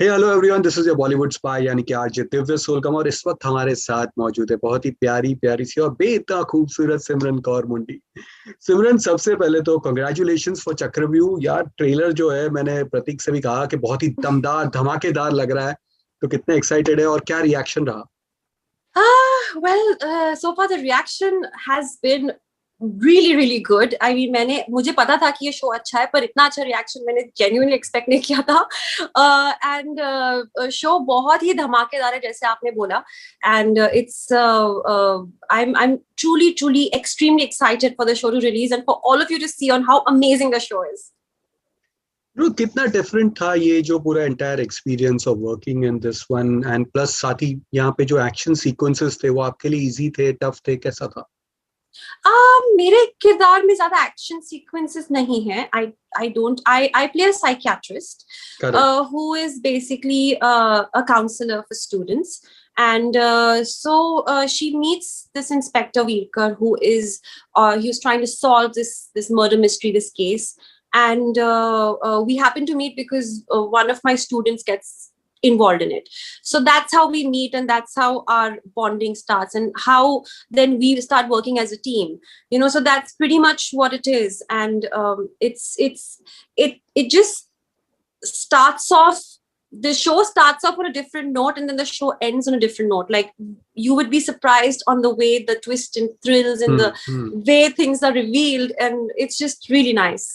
Hey hello everyone, this is your Bollywood spy यानी कि RJ Divya सोलकम। और इस वक्त हमारे साथ मौजूद है बहुत ही प्यारी प्यारी सी और बेहद खूबसूरत सिमरन कौर मुंडी। सिमरन, सबसे पहले तो कॉन्ग्रेचुलेशंस फॉर चक्रव्यूह। यार ट्रेलर जो है, मैंने प्रतीक से भी कहा कि बहुत ही दमदार धमाकेदार लग रहा है। तो कितने एक्साइटेड है और क्या रिएक्शन रहा? So far the reaction has been really good. I mean, मुझे पता था कि ये शो अच्छा है, पर इतना अच्छा रिएक्शन मैंने genuinely एक्सपेक्ट नहीं किया था। एंड शो बहुत ही धमाकेदार है, जैसे आपने बोला। And I'm truly extremely excited for the show to release and for all of you to see on how amazing the show is. Bro, कितना डिफरेंट था ये जो पूरा entire experience of working in this one, and plus साथ ही यहाँ पे जो action sequences थे वो आपके लिए इजी थे, टफ थे, कैसा था? मेरे किरदार में ज्यादा एक्शन सीक्वेंसेस नहीं है। I play a psychiatrist correct. who is basically a counselor for students. And she meets this Inspector Wilker, who is he's trying to solve this murder mystery, this case. And we happen to meet because one of my students gets involved in it. So that's how we meet, and that's how our bonding starts, and how then we start working as a team. So that's pretty much what it is. And it just starts off, the show starts off on a different note, and then the show ends on a different note. Like, you would be surprised on the way the twist and thrills and the way things are revealed, and it's just really nice.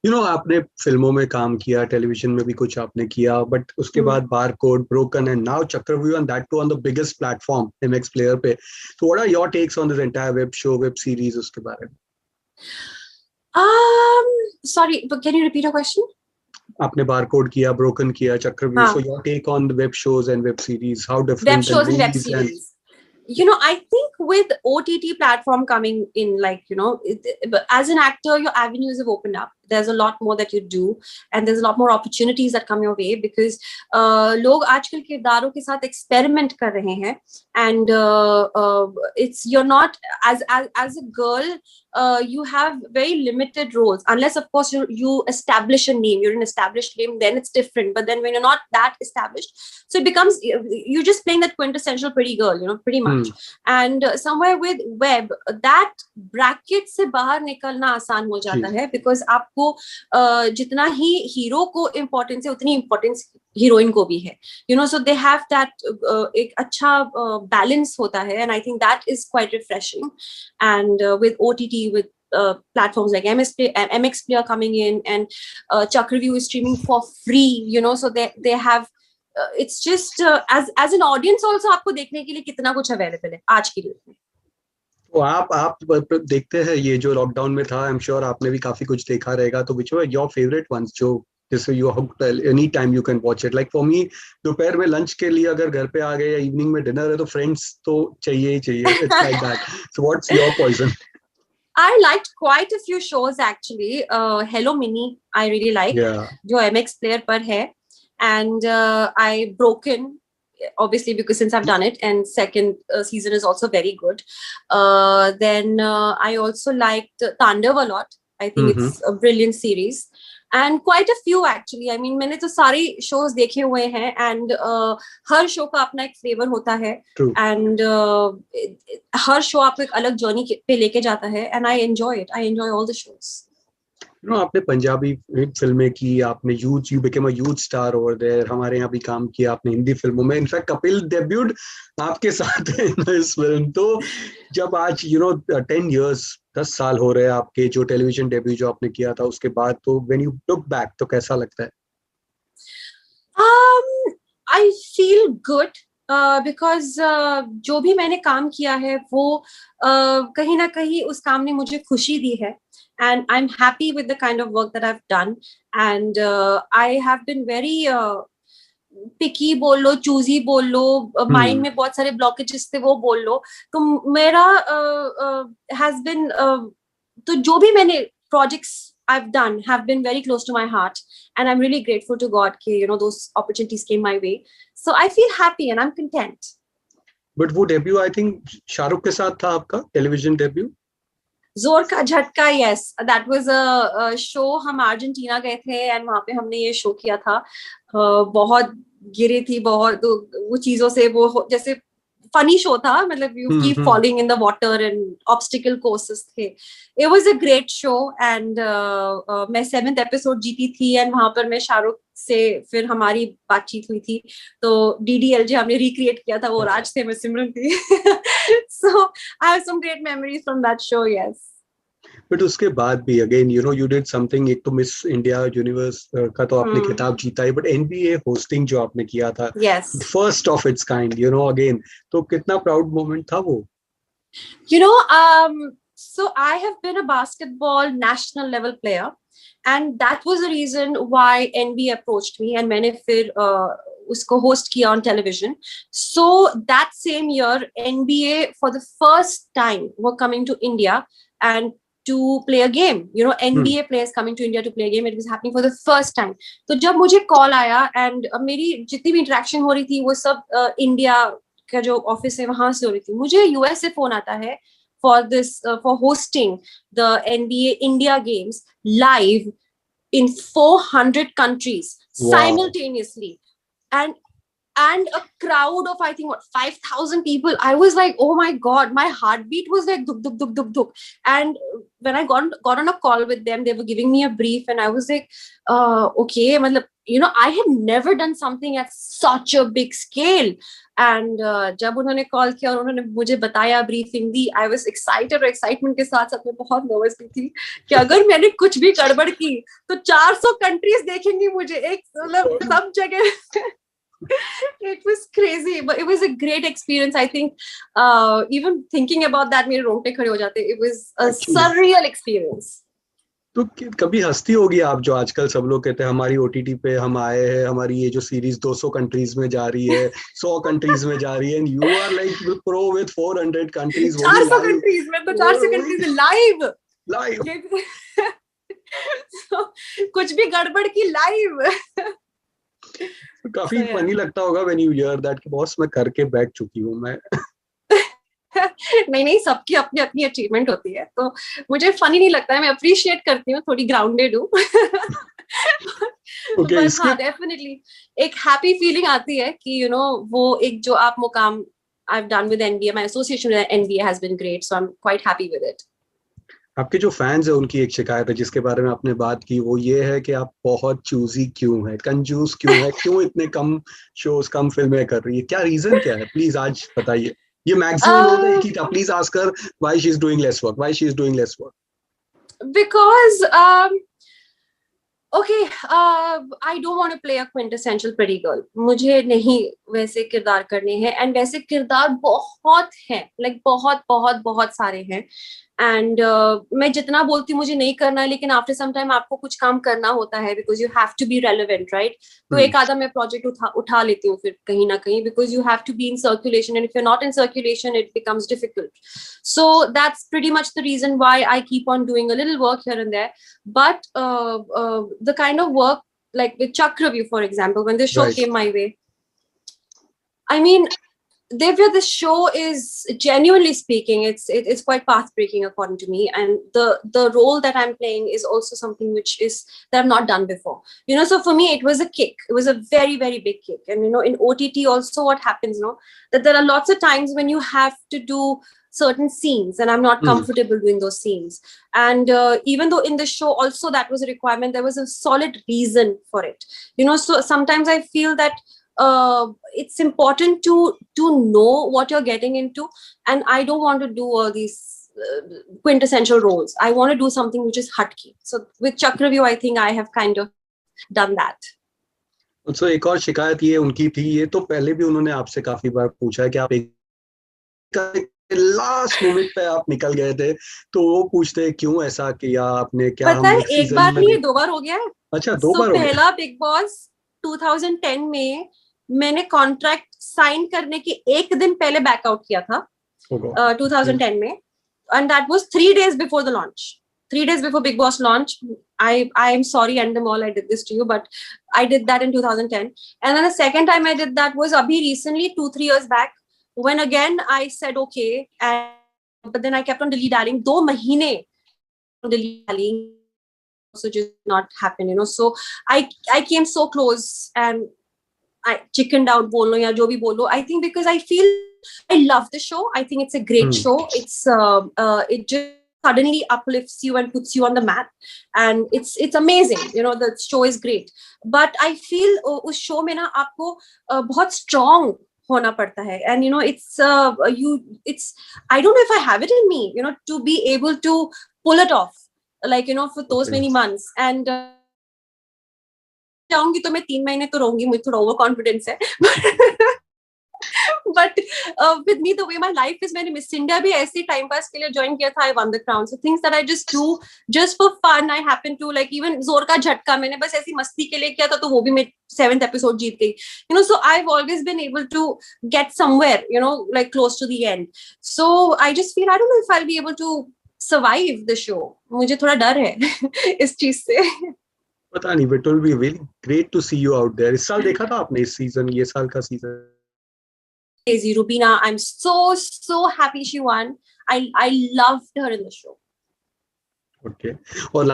आपने फिल्मों में काम किया, television में भी कुछ आपने किया, बट उसके बाद Barcode, Broken and now Chakravyuh, and that too on the biggest platform MX Player पे। तो what are your takes on this entire web show, web series, उसके बारे में? Sorry, but can you repeat a question? आपने Barcode किया, Broken किया, Chakravyuh, so your take on the web shows and web series, how Web different shows and and web movies and... series. I think with OTT platform coming in, like, as an actor, your avenues have opened up. There's a lot more that you do, and there's a lot more opportunities that come your way, because लोग आजकल किरदारों के साथ experiment कर रहे हैं. And it's, you're not, as a girl, you have very limited roles, unless of course you establish a name. You're an established name, then it's different. But then when you're not that established, so it becomes, you're just playing that quintessential pretty girl, pretty much. And somewhere with web, that bracket से बाहर निकलना आसान हो जाता है, because आपको जितना ही hero को इम्पोर्टेंस है, उतनी इम्पोर्टेंस हीरोइन को भी है. So they have that एक अच्छा balance होता है, and I think that is quite refreshing. And with OTT, with platforms like MX Player coming in, and Chक्रview is streaming for free, so they have it's just as an audience also, आपको देखने के लिए कितना कुछ available है आज की date में. तो आप देखते हैं ये जो लॉकडाउन में था, आई एम श्योर आपने भी काफी कुछ देखा रहेगा, तो विच वर योर फेवरेट वंस जो जैसे you any time you can watch it? Like for me, दोपहर में लंच के लिए अगर घर पे आ गए या इवनिंग में डिनर है तो फ्रेंड्स तो चाहिए ही चाहिए. It's like that. So what's your poison? I liked quite a few shows actually. Hello Mini, I really like, जो MX Player पर है. And I Broken, obviously, because since I've done it, and second season is also very good. Then I also liked Tandav a lot. I think it's a brilliant series. And quite a few actually. I mean, मैंने तो सारे shows देखे हुए हैं, and her show का अपना एक flavor होता है. And हर show आपको एक अलग journey पे लेके जाता है, and I enjoy it. I enjoy all the shows. आपने पंजाबी फिल्में की, आपने you became a huge star over there, हमारे यहाँ भी काम किया आपने हिंदी फिल्मों में. इनफैक्ट कपिल डेब्यूड आपके साथ है इस फिल्म. तो जब आज 10 years, 10 साल हो रहे हैं आपके जो टेलीविजन डेब्यू जो आपने किया था उसके बाद, तो व्हेन यू लुक बैक तो कैसा लगता है? I feel good. बिकॉज जो भी मैंने काम किया है वो कहीं ना कहीं उस काम ने मुझे खुशी दी है. And I'm happy with the kind of work that I've done. And I have been very picky बोल लो, choosy बोल लो, mind में बहुत सारे blockages थे वो बोल लो. तो मेरा has been तो जो भी मैंने projects I've done have been very close to my heart, and I'm really grateful to God that those opportunities came my way. So I feel happy and I'm content. But वो debut I think Shahrukh के साथ था आपका television debut? जोर का झटका, yes, that was a show. हम Argentina गए थे एंड वहां पे हमने ये शो किया था. बहुत गिरी थी, बहुत वो चीजों से, वो जैसे फनी शो था, मतलब you keep falling in the water and obstacle courses थे. It was a great show and मैं 7th एपिसोड जीती थी एंड वहां पर मैं शाहरुख से फिर हमारी बातचीत हुई थी. तो DDLJ हमने रिक्रिएट किया था, वो राज थे, मैं सिमरन थी. So I have some great memories from that show. Yes. But उसके बाद भी अगेन यू डिड समथिंग. एक तो मिस इंडिया यूनिवर्स का तो आपने खिताब जीता है, बट NBA होस्टिंग जो आपने किया था, first of its kind, again, तो कितना प्राउड मोमेंट था वो. So I have been a basketball national level player, and that was the reason why NBA approached me, and मैंने फिर उसको host किया on television. So that same year, NBA for the first time were coming to India and to play a game. NBA players coming to India to play a game. It was happening for the first time. तो जब मुझे call आया and मेरी जितनी भी interaction हो रही थी वो सब India का जो ऑफिस है वहां से हो रही थी. मुझे US से फोन आता है for this for hosting the NBA India games live in 400 countries simultaneously, and a crowd of, I think, 5,000 people. I was like, oh my god, my heartbeat was like duk duk duk duk duk. And when I got on a call with them, they were giving me a brief, and I was like, okay, I had never done something at such a big scale. And जब उन्होंने call किया और उन्होंने मुझे बताया, briefing the, I was excited, और excitement के साथ साथ मैं बहुत नर्वस भी थी कि अगर मैंने कुछ भी गड़बड़ की तो 400 कंट्रीज देखेंगी मुझे, एक मतलब सब जगह. It was crazy, but it was a great experience. I think even thinking about that, मेरे रोंगटे खड़े हो जाते. It was a surreal experience. तो कभी हंसती होगी आप, जो आजकल सब लोग कहते हैं हमारी OTT पे हम आए हैं, हमारी ये जो सीरीज 200 कंट्रीज में जा रही है, 100 कंट्रीज में जा रही है, and you are like pro with 400 countries. 400 countries में, तो 400 कंट्रीज में लाइव. So, कुछ भी गड़बड़ की लाइव. काफी फनी लगता होगा व्हेन यू हियर दैट कि बॉस मैं करके बैठ चुकी हूँ मैं. नहीं, सबकी अपनी अपनी अचीवमेंट होती है, तो मुझे फनी नहीं लगता है. मैं अप्रिशिएट करती हूँ, थोड़ी ग्राउंडेड हूँ. बट हाँ, डेफिनेटली एक हैप्पी फीलिंग आती है कि वो एक जो आप मुकाम I've done with NBA, my association with NBA has been great, so I'm quite happy with it. आपके जो फैंस है उनकी एक शिकायत है जिसके बारे में आपने बात की, वो ये है कि आप बहुत चूजी क्यों है, कंजूस क्यों है, क्यों इतने कम शोज, कम फिल्में कर रही है, क्या रीजन क्या है, प्लीज आज बताइए. ये मैक्सिमम लोग एक ही था, please ask her why she is doing lace work. Because okay, I don't want to play a quintessential pretty girl. मुझे नहीं वैसे किरदार करने हैं, and वैसे किरदार बहुत हैं, like बहुत बहुत बहुत सारे हैं. And मैं जितना बोलती हूँ मुझे नहीं करना है, लेकिन after some time आपको कुछ काम करना होता है, because you have to be relevant, right? तो एक आधा मैं project उठा लेती हूँ फिर कहीं ना कहीं, because you have to be in circulation, and if you're not in circulation, it becomes difficult. So that's pretty much the reason why I keep on doing a little work here and there. But the kind of work, like with Chakravyu, for example, when this show came my way, I mean, Divya, this show is, genuinely speaking, it's quite path-breaking according to me, and the role that I'm playing is also something which is that I've not done before. So for me, it was a kick. It was a very, very big kick. And in OTT also, what happens, that there are lots of times when you have to do certain scenes, and I'm not comfortable doing those scenes. And even though in the show also that was a requirement, there was a solid reason for it. So sometimes I feel that it's important to know what you're getting into, and I don't want to do all these quintessential roles. I want to do something which is hatki. So with Chakravyu, I think I have kind of done that. So एक और शिकायत ये उनकी थी, ये तो पहले भी उन्होंने आपसे काफी बार पूछा है कि आप एक लास्ट मोमेंट पे आप निकल गए थे, तो वो पूछते हैं क्यों ऐसा किया आपने, क्या पता है, एक बार नहीं, 2 बार हो गया है. अच्छा, 2 बार हो गया. पहला बिग बॉस 2010 में मैंने कॉन्ट्रैक्ट साइन करने के एक दिन पहले बैकआउट किया था, 2010 में, and that was 3 days before the launch. 3 days before Big Boss launch. I am sorry, Endemol, I did this to you, but I did that in 2010. And then the second time I did that was abhi recently, 2-3 years back, when again I said okay, and but then I kept on dilly-dallying. 2 mahine dilly-dallying also just not happen, you know. So I came so close and I chickened out, bolo ya jo bhi bolo. I think because I feel I love the show. I think it's a great show. It's it just suddenly uplifts you and puts you on the map, and it's amazing. You know, the show is great. But I feel उस show में ना आपको बहुत strong होना पड़ता है, and you know it's I don't know if I have it in me, you know, to be able to pull it off, like you know, for those many months. And जाऊंगी तो मैं 3 महीने तो रहूंगी, मुझे थोड़ा ओवर कॉन्फिडेंस है. But with me the way my life is, मैंने मिस इंडिया भी ऐसे टाइम पास के लिए ज्वाइन किया था. I won the crown. So things that I just do just for fun. I happen to like even जोर का झटका मैंने बस ऐसी मस्ती के लिए किया था, तो वो भी मैं 7th episode जीत गई. You know, so I've always been able to get somewhere, you know, like close to the end. So I just feel I don't know if I'll be able to survive the show. मुझे थोड़ा डर है इस चीज से. पता नहीं, but it will be really great to see you out there. इस साल देखा था आपने इस सीजन, ये साल का season? Crazy Rubina, I'm so happy she won. I loved her in the show. Okay. और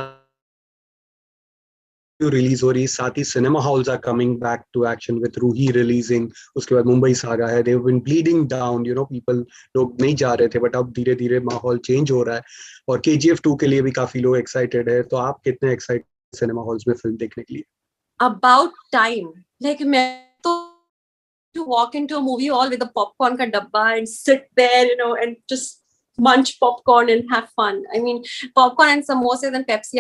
रिलीज हो रही, साथ ही cinema halls are coming back to action with Roohi releasing. उसके बाद मुंबई सागा है. They have been bleeding down, you know, people, लोग नहीं जा रहे थे, बट अब धीरे धीरे माहौल चेंज हो रहा है. और KGF 2 के लिए भी काफी लोग एक्साइटेड है. तो आप कितने एक्साइटेड सिनेमा हॉल्स में फिल्म देखने के लिए? About time. Like मैं तो to walk into a movie hall with a popcorn ka dabba and sit there, you know, and just munch popcorn and have fun. I mean, popcorn and samosas and Pepsi.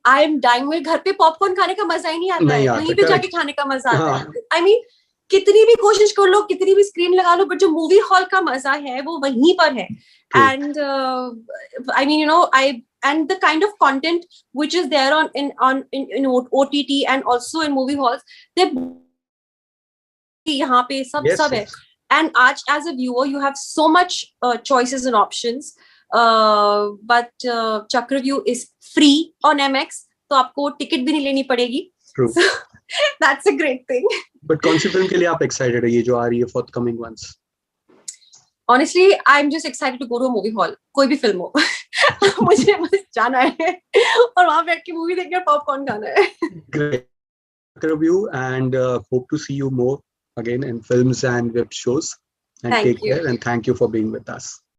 I am dying. मेरे घर पे popcorn खाने का मजा ही नहीं आता है, वहीं पे जाके खाने का मजा आता है. I mean, कितनी भी कोशिश कर लो, कितनी भी स्क्रीन लगा लो, बट जो मूवी हॉल का मजा है वो वहीं पर है. And I mean, you know, and the kind of content which is there in OTT and also in movie halls, they यहाँ पे सब है. And as a viewer you have so much choices and options, but Chakravyuh is free on MX, तो आपको ticket भी नहीं लेनी पड़ेगी. True. So that's a great thing. But कौन सी फिल्म के लिए आप एक्साइटेड है, ये जो आ रही है forthcoming ones? Honestly, I'm just excited to go to a movie hall. कोई भी फिल्म हो. मुझे बस जाना है और वहां बैठ के मूवी देखकर पॉपकॉर्न खाना है. Great. Chakravyuh, and hope to see you more again in films and web shows. And Thank take you. care, and thank you for being with us.